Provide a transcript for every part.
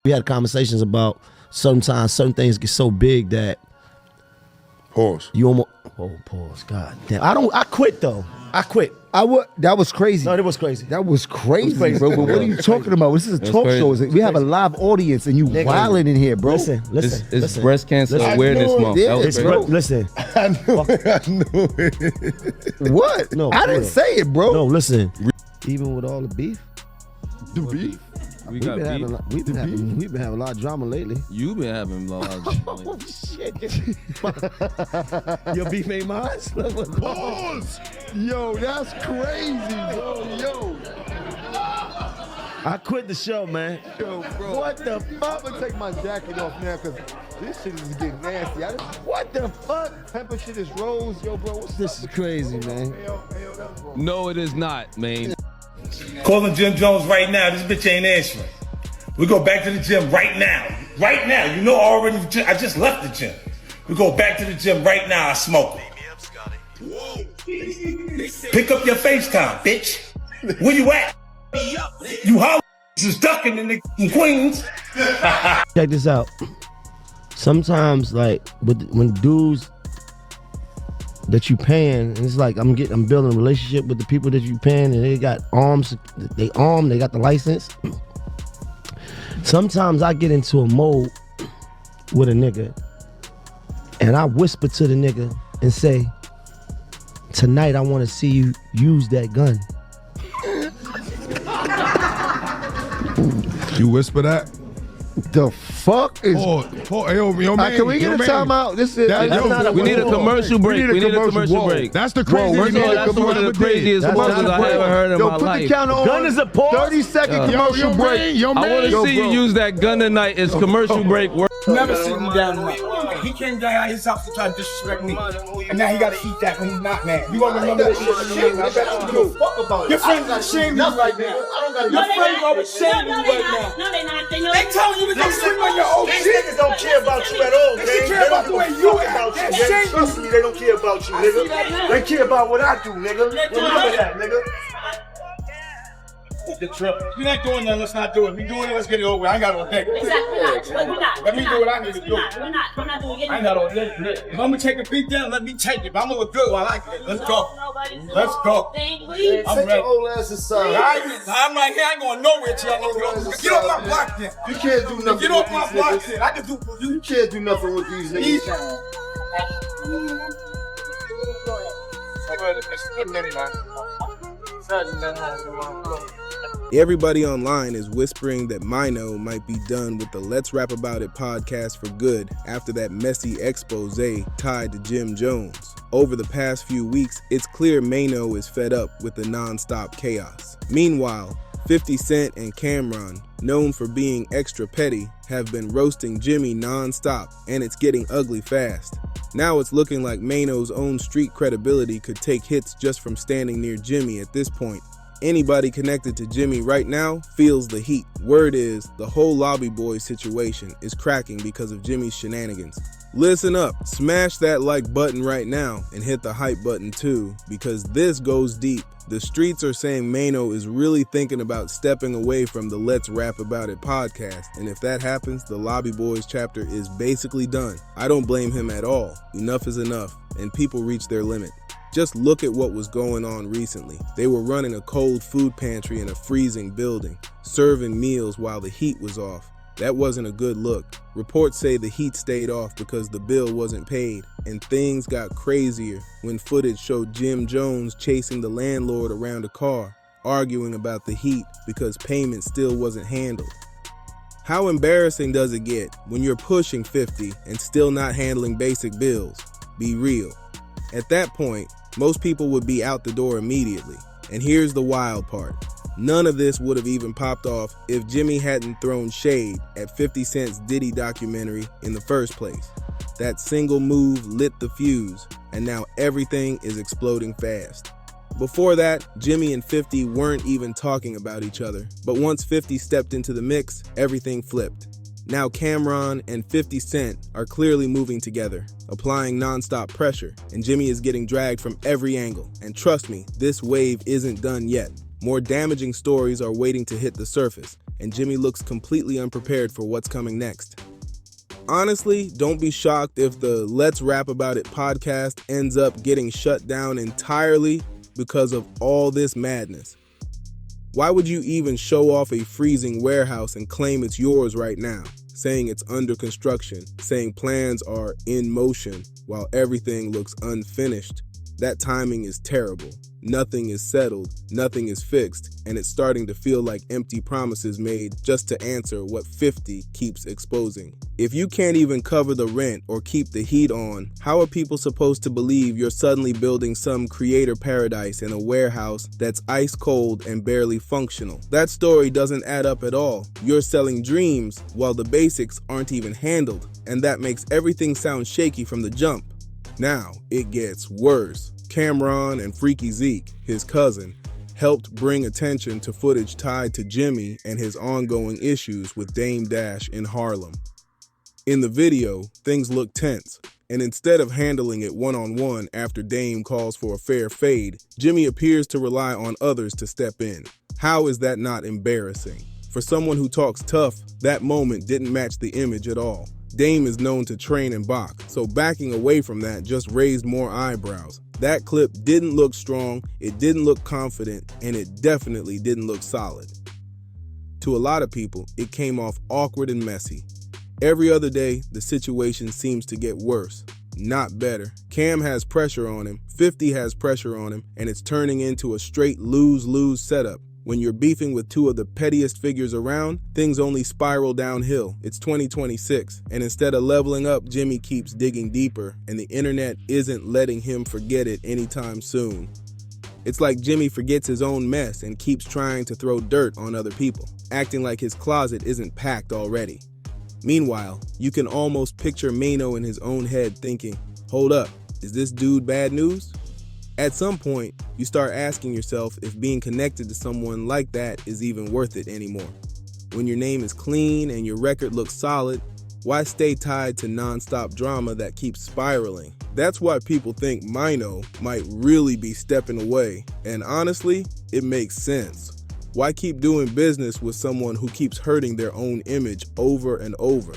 We had conversations about sometimes certain things get so big that Pause. you almost pause. God damn. I quit though. I quit. That was crazy. No, it was crazy. That was crazy, bro. But what are you talking about? This is a talk show. We have a live audience, and you wilding in here, bro. Listen. It's breast cancer awareness month. Yeah, Listen. I knew it. What? No, I didn't say it, bro. No, listen. Even with all the beef, The beef? we've been having a lot of drama lately. You been having a lot of drama. Oh shit! Your beef ain't mine. Pause. Yo, that's crazy, bro. Yo. I quit the show, man. Yo, bro. What the fuck? I'm gonna take my jacket off now because this shit is getting nasty. What the fuck? Pepper shit is rose. Yo, bro, This is crazy, man. No, it is not, man. Calling Jim Jones right now. This bitch ain't answering. We go back to the gym right now. Right now. You know I just left the gym. We go back to the gym right now. I smoke it. Pick up your FaceTime, bitch. Where you at? You Hollywood is ducking in the Queens. Check this out. Sometimes, like, when dudes that you paying, and it's like I'm building a relationship with the people that you paying, and they got arms, they got the license. Sometimes I get into a mode with a nigga, and I whisper to the nigga and say, "Tonight I want to see you use that gun." You whisper that? The fuck is? Hey, yo, man. Can we get a timeout? This is. We need a commercial break. We need a commercial break. That's the craziest. First of all, that's one of the craziest commercials I ever heard in my Put life. the counter on. Gun is a pause. 30-second commercial break. Yo, man. I want to see you use that gun tonight. It's commercial break. Never sit him down. He came down out his house to try to disrespect me, and now he got to eat that when he's not mad. You gonna remember this shit? I bet you do. Fuck about your friends are shaming you right now. Your friends are shaming you right now. No, they're not. They telling you to go swing on your own These shit. niggas don't care about you at all, man. They care about the way you act. Nigga. Trust me, they don't care about you, nigga. They care about what I do, nigga. Remember that, nigga. The trip. If you're not doing that, let's not do it. If we doing it, let's get it over with. I ain't got no neck. Exactly. We're not. Let me do what I need to do. We're not doing it. I ain't got no neck. If I'm gonna take a beat down, let me take it. But I'm gonna look good while I get it. Let's go. Let's go. Please. I'm ready. Old ass aside. I'm right here. I ain't going nowhere till y'all go. Get off my block then. You can't do nothing. Get off with my these block niggas. then. I can do for you. You can't do nothing with these niggas. Everybody online is whispering that Maino might be done with the Let's Rap About It podcast for good after that messy expose tied to Jim Jones. Over the past few weeks, it's clear Maino is fed up with the non-stop chaos. Meanwhile, 50 Cent and Cameron, known for being extra petty, have been roasting Jimmy non-stop, and it's getting ugly fast. Now it's looking like Maino's own street credibility could take hits just from standing near Jimmy at this point. Anybody connected to Jimmy right now feels the heat. Word is, the whole Lobby Boy situation is cracking because of Jimmy's shenanigans. Listen up, smash that like button right now and hit the hype button too, because this goes deep. The streets are saying Maino is really thinking about stepping away from the Let's Rap About It podcast, and if that happens, the Lobby Boys chapter is basically done. I don't blame him at all. Enough is enough, and people reach their limit. Just look at what was going on recently. They were running a cold food pantry in a freezing building, serving meals while the heat was off. That wasn't a good look. Reports say the heat stayed off because the bill wasn't paid, and things got crazier when footage showed Jim Jones chasing the landlord around a car, arguing about the heat because payment still wasn't handled. How embarrassing does it get when you're pushing 50 and still not handling basic bills? Be real. At that point, most people would be out the door immediately. And here's the wild part. None of this would have even popped off if Jimmy hadn't thrown shade at 50 Cent's Diddy documentary in the first place. That single move lit the fuse, and now everything is exploding fast. Before that, Jimmy and 50 weren't even talking about each other, but once 50 stepped into the mix, everything flipped. Now Cameron and 50 Cent are clearly moving together, applying non-stop pressure, and Jimmy is getting dragged from every angle. And trust me, this wave isn't done yet. More damaging stories are waiting to hit the surface, and Jimmy looks completely unprepared for what's coming next. Honestly, don't be shocked if the Let's Rap About It podcast ends up getting shut down entirely because of all this madness. Why would you even show off a freezing warehouse and claim it's yours right now, saying it's under construction, saying plans are in motion while everything looks unfinished? That timing is terrible. Nothing is settled, nothing is fixed, and it's starting to feel like empty promises made just to answer what 50 keeps exposing. If you can't even cover the rent or keep the heat on, how are people supposed to believe you're suddenly building some creator paradise in a warehouse that's ice cold and barely functional? That story doesn't add up at all. You're selling dreams while the basics aren't even handled, and that makes everything sound shaky from the jump. Now it gets worse. Cameron and Freaky Zeke, his cousin, helped bring attention to footage tied to Jimmy and his ongoing issues with Dame Dash in Harlem. In the video, things look tense, and instead of handling it one-on-one after Dame calls for a fair fade, Jimmy appears to rely on others to step in. How is that not embarrassing? For someone who talks tough, that moment didn't match the image at all. Dame is known to train and box, so backing away from that just raised more eyebrows. That clip didn't look strong, it didn't look confident, and it definitely didn't look solid. To a lot of people, it came off awkward and messy. Every other day, the situation seems to get worse, not better. Cam has pressure on him, 50 has pressure on him, and it's turning into a straight lose-lose setup. When you're beefing with two of the pettiest figures around, things only spiral downhill. It's 2026, and instead of leveling up, Jimmy keeps digging deeper, and the internet isn't letting him forget it anytime soon. It's like Jimmy forgets his own mess and keeps trying to throw dirt on other people, acting like his closet isn't packed already. Meanwhile, you can almost picture Maino in his own head thinking, hold up, is this dude bad news? At some point, you start asking yourself if being connected to someone like that is even worth it anymore. When your name is clean and your record looks solid, why stay tied to non-stop drama that keeps spiraling? That's why people think Maino might really be stepping away, and honestly, it makes sense. Why keep doing business with someone who keeps hurting their own image over and over?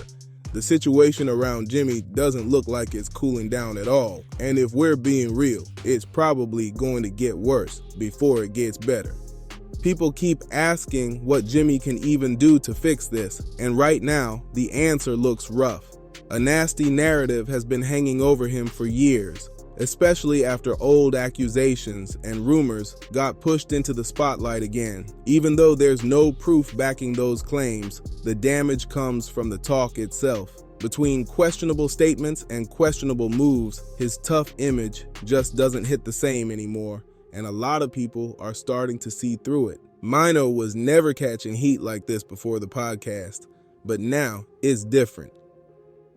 The situation around Jimmy doesn't look like it's cooling down at all, and if we're being real, it's probably going to get worse before it gets better. People keep asking what Jimmy can even do to fix this, and right now, the answer looks rough. A nasty narrative has been hanging over him for years, especially after old accusations and rumors got pushed into the spotlight again. Even though there's no proof backing those claims, the damage comes from the talk itself. Between questionable statements and questionable moves, his tough image just doesn't hit the same anymore, and a lot of people are starting to see through it. Maino was never catching heat like this before the podcast, but now it's different.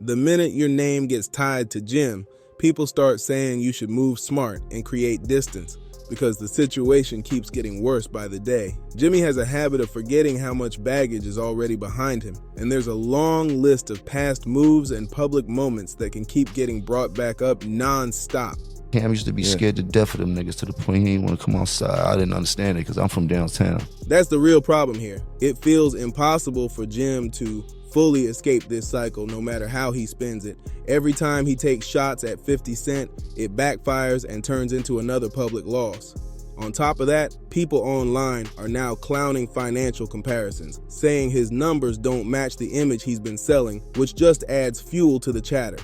The minute your name gets tied to Jim, people start saying you should move smart and create distance because the situation keeps getting worse by the day. Jimmy has a habit of forgetting how much baggage is already behind him, and there's a long list of past moves and public moments that can keep getting brought back up non-stop. Cam used to be scared to death of them niggas to the point he didn't want to come outside. I didn't understand it because I'm from downtown. That's the real problem here. It feels impossible for Jim to fully escape this cycle no matter how he spins it. Every time he takes shots at 50 Cent, it backfires and turns into another public loss. On top of that, people online are now clowning financial comparisons, saying his numbers don't match the image he's been selling, which just adds fuel to the chatter.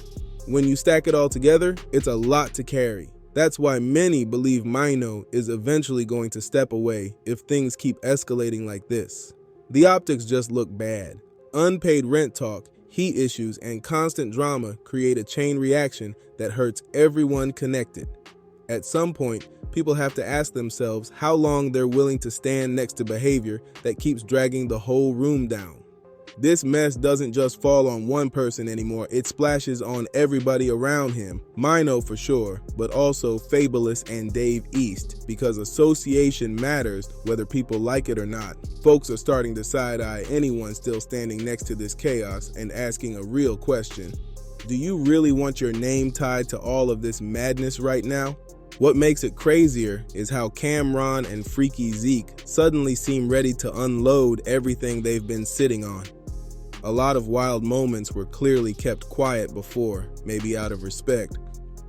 When you stack it all together, it's a lot to carry. That's why many believe Maino is eventually going to step away if things keep escalating like this. The optics just look bad. Unpaid rent talk, heat issues, and constant drama create a chain reaction that hurts everyone connected. At some point, people have to ask themselves how long they're willing to stand next to behavior that keeps dragging the whole room down. This mess doesn't just fall on one person anymore, it splashes on everybody around him. Maino for sure, but also Fabulous and Dave East, because association matters whether people like it or not. Folks are starting to side-eye anyone still standing next to this chaos and asking a real question. Do you really want your name tied to all of this madness right now? What makes it crazier is how Cameron and Freaky Zeke suddenly seem ready to unload everything they've been sitting on. A lot of wild moments were clearly kept quiet before, maybe out of respect.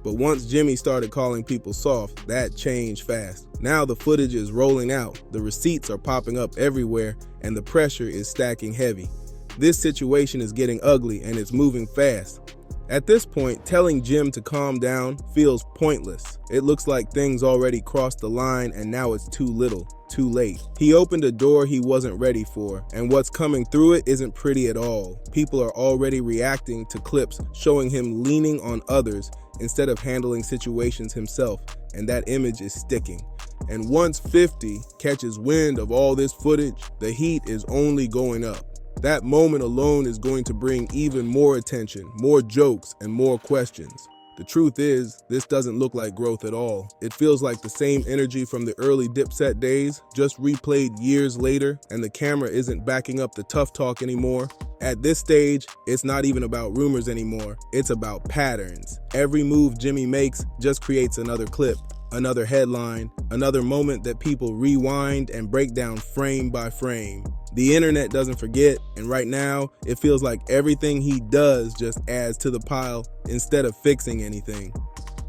But once Jimmy started calling people soft, that changed fast. Now the footage is rolling out, the receipts are popping up everywhere, and the pressure is stacking heavy. This situation is getting ugly and it's moving fast. At this point, telling Jim to calm down feels pointless. It looks like things already crossed the line and now it's too little, too late. He opened a door he wasn't ready for, and what's coming through it isn't pretty at all. People are already reacting to clips showing him leaning on others instead of handling situations himself, and that image is sticking. And once 50 catches wind of all this footage, the heat is only going up. That moment alone is going to bring even more attention, more jokes, and more questions. The truth is, this doesn't look like growth at all. It feels like the same energy from the early Dipset days, just replayed years later, and the camera isn't backing up the tough talk anymore. At this stage, it's not even about rumors anymore, it's about patterns. Every move Jimmy makes just creates another clip, another headline, another moment that people rewind and break down frame by frame. The internet doesn't forget, and right now, it feels like everything he does just adds to the pile instead of fixing anything.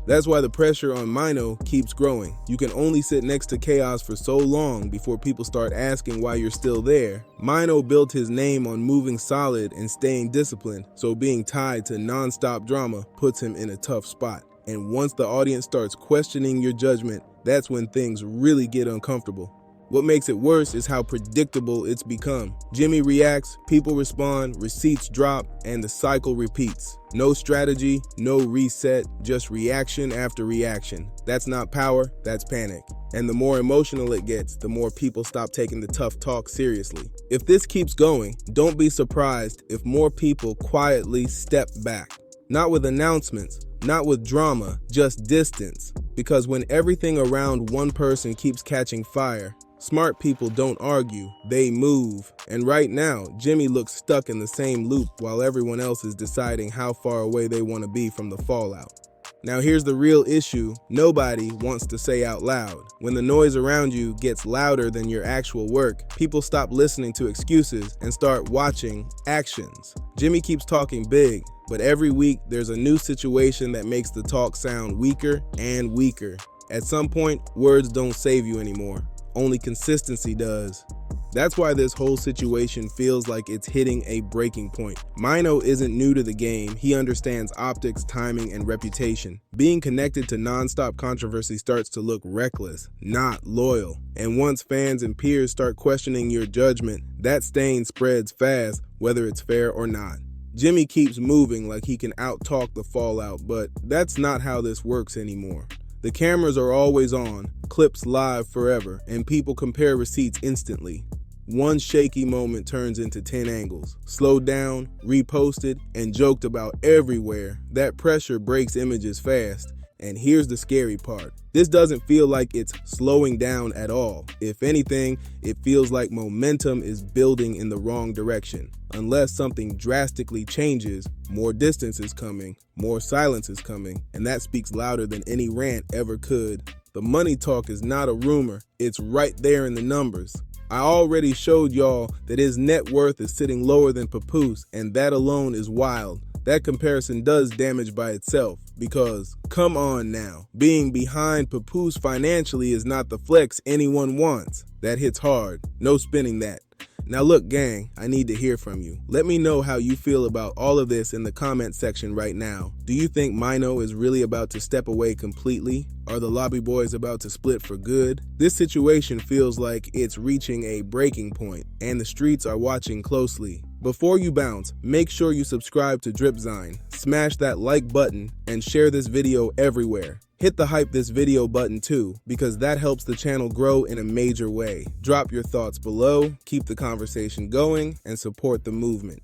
That's why the pressure on Maino keeps growing. You can only sit next to chaos for so long before people start asking why you're still there. Maino built his name on moving solid and staying disciplined, so being tied to non-stop drama puts him in a tough spot. And once the audience starts questioning your judgment, that's when things really get uncomfortable. What makes it worse is how predictable it's become. Jimmy reacts, people respond, receipts drop, and the cycle repeats. No strategy, no reset, just reaction after reaction. That's not power, that's panic. And the more emotional it gets, the more people stop taking the tough talk seriously. If this keeps going, don't be surprised if more people quietly step back. Not with announcements, not with drama, just distance. Because when everything around one person keeps catching fire, smart people don't argue, they move. And right now, Jimmy looks stuck in the same loop while everyone else is deciding how far away they want to be from the fallout. Now here's the real issue nobody wants to say out loud. When the noise around you gets louder than your actual work, people stop listening to excuses and start watching actions. Jimmy keeps talking big, but every week there's a new situation that makes the talk sound weaker and weaker. At some point, words don't save you anymore. Only consistency does. That's why this whole situation feels like it's hitting a breaking point. Maino isn't new to the game. He understands optics, timing, and reputation. Being connected to non-stop controversy starts to look reckless, not loyal. And once fans and peers start questioning your judgment, that stain spreads fast, whether it's fair or not. Jimmy keeps moving like he can out-talk the fallout, but that's not how this works anymore. The cameras are always on, clips live forever, and people compare receipts instantly. One shaky moment turns into 10 angles, slowed down, reposted, and joked about everywhere. That pressure breaks images fast. And here's the scary part. This doesn't feel like it's slowing down at all. If anything, it feels like momentum is building in the wrong direction. Unless something drastically changes, more distance is coming, more silence is coming, and that speaks louder than any rant ever could. The money talk is not a rumor, it's right there in the numbers. I already showed y'all that his net worth is sitting lower than Papoose, and that alone is wild. That comparison does damage by itself, because, come on now, being behind Papoose financially is not the flex anyone wants. That hits hard, no spinning that. Now look gang, I need to hear from you. Let me know how you feel about all of this in the comment section right now. Do you think Maino is really about to step away completely? Are the Lobby Boys about to split for good? This situation feels like it's reaching a breaking point, and the streets are watching closely. Before you bounce, make sure you subscribe to Dripzine, smash that like button, and share this video everywhere. Hit the hype this video button too, because that helps the channel grow in a major way. Drop your thoughts below, keep the conversation going, and support the movement.